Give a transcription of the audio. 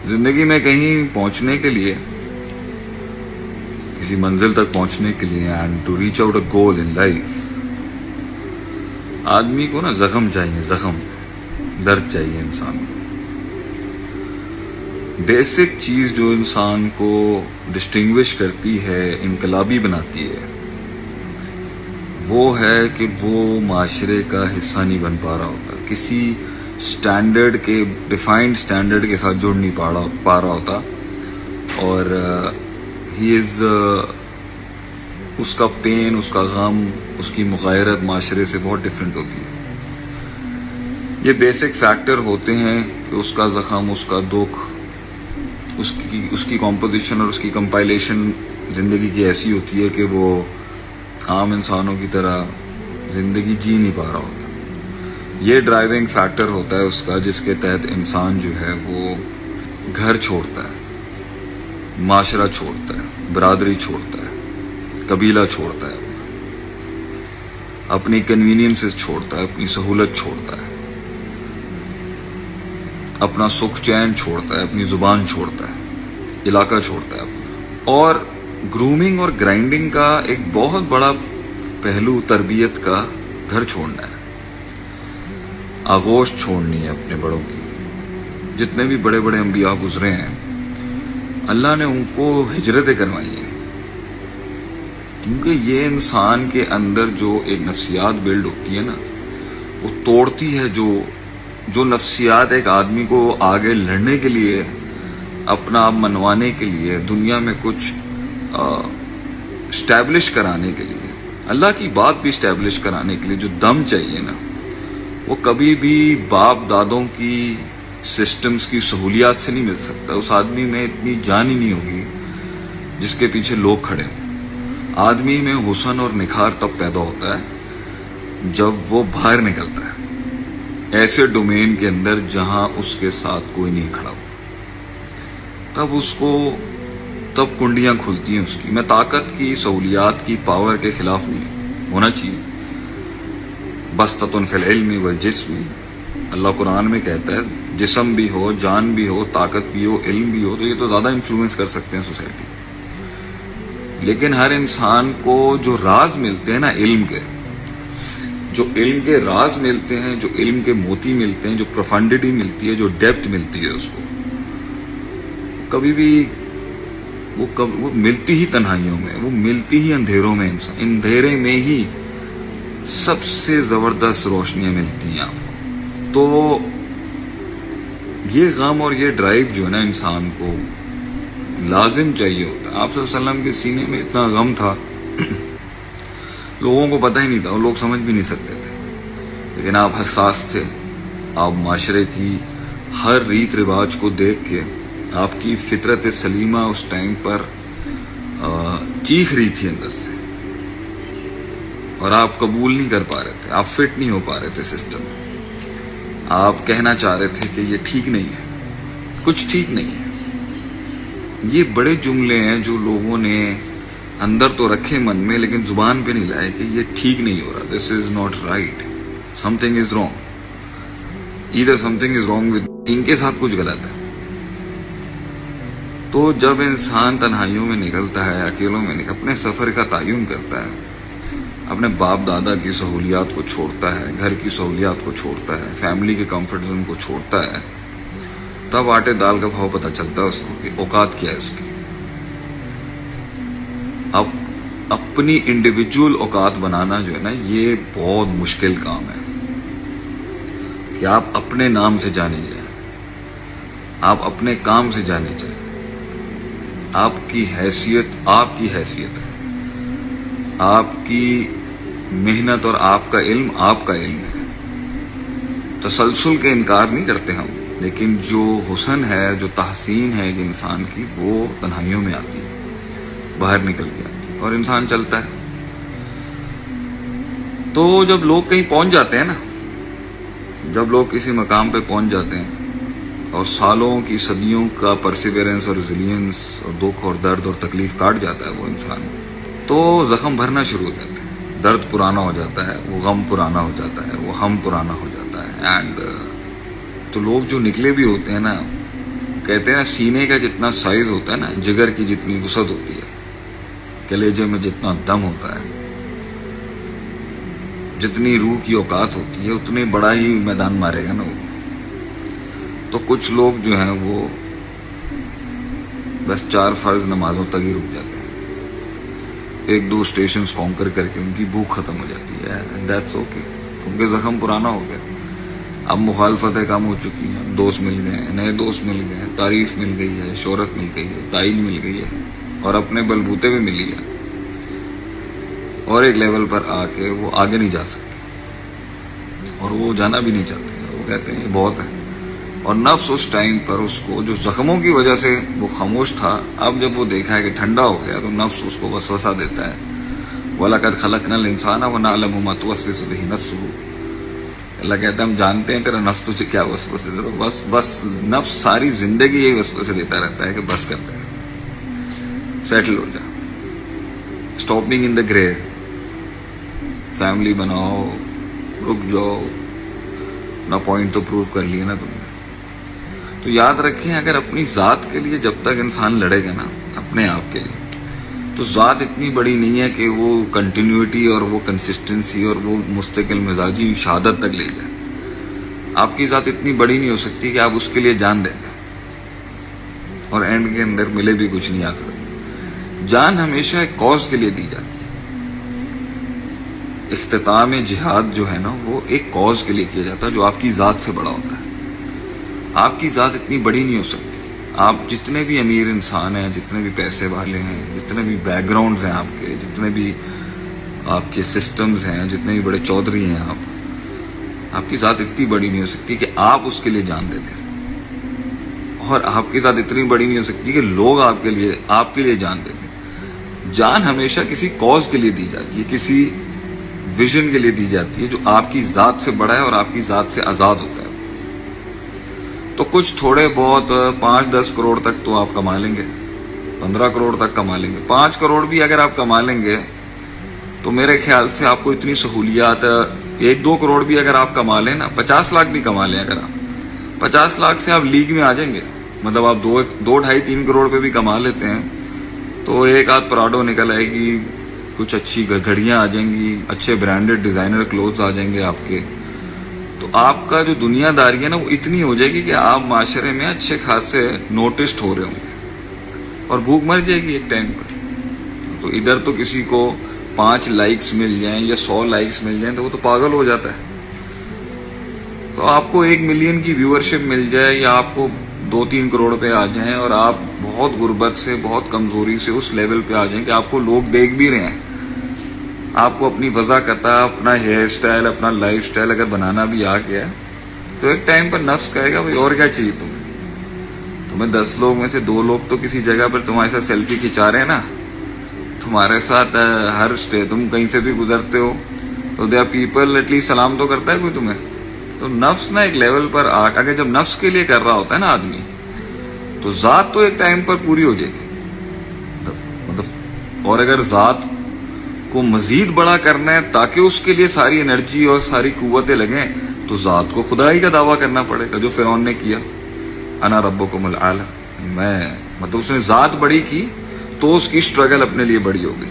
زندگی میں کہیں پہنچنے کے لیے، کسی منزل تک پہنچنے کے لیے، and to reach out a goal in life, آدمی کو نا زخم چاہیے، زخم، درد چاہیے انسان کو. بیسک چیز جو انسان کو ڈسٹنگوش کرتی ہے، انقلابی بناتی ہے، وہ ہے کہ وہ معاشرے کا حصہ نہیں بن پا رہا ہوتا، کسی سٹینڈرڈ کے، ڈیفائنڈ سٹینڈرڈ کے ساتھ جڑ نہیں پا رہا ہوتا، اور ہی از، اس کا پین، اس کا غم، اس کی مغایرت معاشرے سے بہت ڈفرینٹ ہوتی ہے. یہ بیسک فیکٹر ہوتے ہیں کہ اس کا زخم، اس کا دکھ، اس کی کمپوزیشن اور اس کی کمپائلیشن زندگی کی ایسی ہوتی ہے کہ وہ عام انسانوں کی طرح زندگی جی نہیں پا رہا ہوتا. یہ ڈرائیونگ فیکٹر ہوتا ہے اس کا، جس کے تحت انسان جو ہے وہ گھر چھوڑتا ہے، معاشرہ چھوڑتا ہے، برادری چھوڑتا ہے، قبیلہ چھوڑتا ہے، اپنی کنوینئنسز چھوڑتا ہے، اپنی سہولت چھوڑتا ہے، اپنا سکھ چین چھوڑتا ہے، اپنی زبان چھوڑتا ہے، علاقہ چھوڑتا ہے اپنا. اور گرومنگ اور گرائنڈنگ کا ایک بہت بڑا پہلو تربیت کا گھر چھوڑنا ہے، آغوش چھوڑنی ہے اپنے بڑوں کی. جتنے بھی بڑے بڑے انبیاء گزرے ہیں، اللہ نے ان کو ہجرتیں کروائی ہیں، کیونکہ یہ انسان کے اندر جو ایک نفسیات بلڈ ہوتی ہے نا، وہ توڑتی ہے جو نفسیات ایک آدمی کو آگے لڑنے کے لیے، اپنا آپ منوانے کے لیے، دنیا میں کچھ اسٹیبلش کرانے کے لیے، اللہ کی بات بھی اسٹیبلش کرانے کے لیے جو دم چاہیے نا، وہ کبھی بھی باپ دادوں کی سسٹمز کی سہولیات سے نہیں مل سکتا. اس آدمی میں اتنی جان ہی نہیں ہوگی جس کے پیچھے لوگ کھڑے ہوں. آدمی میں حسن اور نکھار تب پیدا ہوتا ہے جب وہ باہر نکلتا ہے ایسے ڈومین کے اندر جہاں اس کے ساتھ کوئی نہیں کھڑا ہو. تب کنڈیاں کھلتی ہیں اس کی. میں طاقت کی، سہولیات کی، پاور کے خلاف نہیں ہونا چاہیے. بسطۃ فی العلم والجسم، اللہ قرآن میں کہتا ہے جسم بھی ہو، جان بھی ہو، طاقت بھی ہو، علم بھی ہو، تو یہ تو زیادہ انفلوئنس کر سکتے ہیں سوسائٹی. لیکن ہر انسان کو جو راز ملتے ہیں نا علم کے، جو علم کے راز ملتے ہیں، جو علم کے موتی ملتے ہیں، جو پروفنڈیٹی ملتی ہے، جو ڈیپتھ ملتی ہے، اس کو کبھی بھی وہ ملتی ہی تنہائیوں میں، وہ ملتی ہی اندھیروں میں. انسان اندھیرے میں ہی سب سے زبردست روشنیاں ملتی ہیں آپ کو. تو یہ غم اور یہ ڈرائیو جو ہے نا انسان کو لازم چاہیے ہوتا ہے. آپ صلی اللہ علیہ وسلم کے سینے میں اتنا غم تھا، لوگوں کو پتہ ہی نہیں تھا، وہ لوگ سمجھ بھی نہیں سکتے تھے. لیکن آپ حساس تھے. آپ معاشرے کی ہر ریت رواج کو دیکھ کے، آپ کی فطرت سلیمہ اس ٹائم پر چیخ رہی تھی اندر سے، اور آپ قبول نہیں کر پا رہے تھے، آپ فٹ نہیں ہو پا رہے تھے سسٹم میں. آپ کہنا چاہ رہے تھے کہ یہ ٹھیک نہیں ہے، کچھ ٹھیک نہیں ہے. یہ بڑے جملے ہیں جو لوگوں نے اندر تو رکھے من میں، لیکن زبان پہ نہیں لائے کہ یہ ٹھیک نہیں ہو رہا. This is not right, something is wrong, either something is wrong with, ان کے ساتھ کچھ غلط ہے. تو جب انسان تنہائیوں میں نکلتا ہے، اکیلوں میں اپنے سفر کا تعین کرتا ہے، اپنے باپ دادا کی سہولیات کو چھوڑتا ہے، گھر کی سہولیات کو چھوڑتا ہے، فیملی کے کمفرٹ زون کو چھوڑتا ہے، تب آٹے دال کا بھاؤ پتہ چلتا ہے اس کو کہ اوقات کیا ہے اس کی. اب اپنی انڈیویجول اوقات بنانا جو ہے نا، یہ بہت مشکل کام ہے کہ آپ اپنے نام سے جانے جائیں، آپ اپنے کام سے جانے جائیں. آپ کی حیثیت ہے، آپ کی محنت اور آپ کا علم ہے. تسلسل کے انکار نہیں کرتے ہم، لیکن جو حسن ہے، جو تحسین ہے ایک انسان کی، وہ تنہائیوں میں آتی ہے، باہر نکل کے آتی ہے، اور انسان چلتا ہے. تو جب لوگ کہیں پہنچ جاتے ہیں نا، جب لوگ کسی مقام پہ پہنچ جاتے ہیں اور سالوں کی صدیوں کا پرسیورنس اور ریزیلینس اور دکھ اور درد اور تکلیف کاٹ جاتا ہے وہ انسان، تو زخم بھرنا شروع ہو جاتا ہے، درد پرانا ہو جاتا ہے، وہ غم پرانا ہو جاتا ہے، وہ ہم پرانا ہو جاتا ہے. اینڈ تو لوگ جو نکلے بھی ہوتے ہیں نا، کہتے ہیں نا سینے کا جتنا سائز ہوتا ہے نا جگر کی جتنی وسعت ہوتی ہے, کلیجے میں جتنا دم ہوتا ہے, جتنی روح کی اوقات ہوتی ہے اتنے بڑا ہی میدان مارے گا نا وہ. تو کچھ لوگ جو ہیں وہ بس 4 فرض نمازوں تک ہی رک جاتے ہیں, 1-2 اسٹیشنز کانکر کر کے ان کی بھوک ختم ہو جاتی ہے. دیٹس اوکے, کیونکہ زخم پرانا ہو گیا. اب مخالفتیں کم ہو چکی ہیں, دوست مل گئے ہیں, نئے دوست مل گئے ہیں, تعریف مل گئی ہے, شہرت مل گئی ہے, تعین مل گئی ہے, اور اپنے بلبوتے بھی ملی ہے, اور ایک لیول پر آ کے وہ آگے نہیں جا سکتے, اور وہ جانا بھی نہیں چاہتے. وہ کہتے ہیں یہ بہت ہے. اور نفس اس ٹائم پر اس کو جو زخموں کی وجہ سے وہ خاموش تھا, اب جب وہ دیکھا ہے کہ ٹھنڈا ہو گیا تو نفس اس کو وسوسہ دیتا ہے. وَلَقَدْ خَلَقْنَا الْإِنسَانَ وَنَعْلَمُ مَا تُوَسْوِسُ بِهِ نَفْسُهُ. اللہ کہتا ہے ہم جانتے ہیں تیرا نفس تجھے کیا وسوسے دیتا ہے. بس نفس ساری زندگی یہی وسوسے دیتا رہتا ہے کہ بس کرتے ہیں, سیٹل ہو جا, stop being in the grey, family بناؤ, رک جاؤ, اپنا پوائنٹ تو پروو کر لیا نا تم نے. تو یاد رکھیں اگر اپنی ذات کے لیے جب تک انسان لڑے گا نا اپنے آپ کے لیے, تو ذات اتنی بڑی نہیں ہے کہ وہ کنٹینیوٹی اور وہ کنسسٹنسی اور وہ مستقل مزاجی شہادت تک لے جائے. آپ کی ذات اتنی بڑی نہیں ہو سکتی کہ آپ اس کے لیے جان دیں گے اور اینڈ کے اندر ملے بھی کچھ نہیں. آخر جان ہمیشہ ایک کاز کے لیے دی جاتی ہے. اختتام جہاد جو ہے نا وہ ایک کاز کے لیے کیا جاتا ہے جو آپ کی ذات سے بڑا ہوتا ہے. آپ کی ذات اتنی بڑی نہیں ہو سکتی. آپ جتنے بھی امیر انسان ہیں, جتنے بھی پیسے والے ہیں, جتنے بھی بیک گراؤنڈز ہیں آپ کے, جتنے بھی آپ کے سسٹمز ہیں, جتنے بھی بڑے چودھری ہیں آپ کی ذات اتنی بڑی نہیں ہو سکتی کہ آپ اس کے لیے جان دے دیں, اور آپ کی ذات اتنی بڑی نہیں ہو سکتی کہ لوگ آپ کے لیے جان دے دیں. جان ہمیشہ کسی کاز کے لیے دی جاتی ہے, کسی ویژن کے لیے دی جاتی ہے جو آپ کی ذات سے بڑا ہے اور آپ کی ذات سے آزاد ہوتا ہے. تو کچھ تھوڑے بہت 5-10 کروڑ تک تو آپ کما لیں گے, 15 کروڑ تک کما لیں گے, 5 کروڑ بھی اگر آپ کما لیں گے تو میرے خیال سے آپ کو اتنی سہولیات, 1-2 کروڑ بھی اگر آپ کما لیں نا, 50 لاکھ بھی کما لیں اگر آپ, 50 لاکھ سے آپ لیگ میں آ جائیں گے. مطلب آپ 2-2.5-3 کروڑ پہ بھی کما لیتے ہیں تو ایک آدھ پراڈو نکل آئے گی, کچھ اچھی گھڑیاں آ جائیں گی, اچھے برانڈڈ ڈیزائنر کلوتھس آ جائیں گے آپ کے. تو آپ کا جو دنیا داری ہے نا وہ اتنی ہو جائے گی کہ آپ معاشرے میں اچھے خاصے نوٹسڈ ہو رہے ہوں گے, اور بھوک مر جائے گی ایک ٹائم پر. تو ادھر تو کسی کو 5 لائکس مل جائیں یا 100 لائکس مل جائیں تو وہ تو پاگل ہو جاتا ہے. تو آپ کو 1 ملین کی ویورشپ مل جائے یا آپ کو 2-3 کروڑ پہ آ جائیں اور آپ بہت غربت سے, بہت کمزوری سے اس لیول پہ آ جائیں کہ آپ کو لوگ دیکھ بھی رہے ہیں, آپ کو اپنی وضاحت, اپنا ہیئر سٹائل, اپنا لائف سٹائل اگر بنانا بھی آ گیا تو ایک ٹائم پر نفس کہے گا بھائی اور کیا چاہیے تمہیں 10 لوگ میں سے 2 لوگ تو کسی جگہ پر تمہارے ساتھ سیلفی کھنچا رہے ہیں نا, تمہارے ساتھ ہر تم کہیں سے بھی گزرتے ہو تو they are people at least سلام تو کرتا ہے کوئی تمہیں. تو نفس نا ایک لیول پر اگر جب نفس کے لیے کر رہا ہوتا ہے نا آدمی, تو ذات تو ایک ٹائم پر پوری ہو جائے گی. مطلب اور اگر ذات کو مزید بڑا کرنا ہے تاکہ اس کے لیے ساری انرجی اور ساری قوتیں لگیں تو ذات کو خدائی کا دعویٰ کرنا پڑے گا, جو فرعون نے کیا, انا ربکم الاعلی. میں مطلب اس نے ذات بڑی کی تو اس کی سٹرگل اپنے لیے بڑی ہو گئی.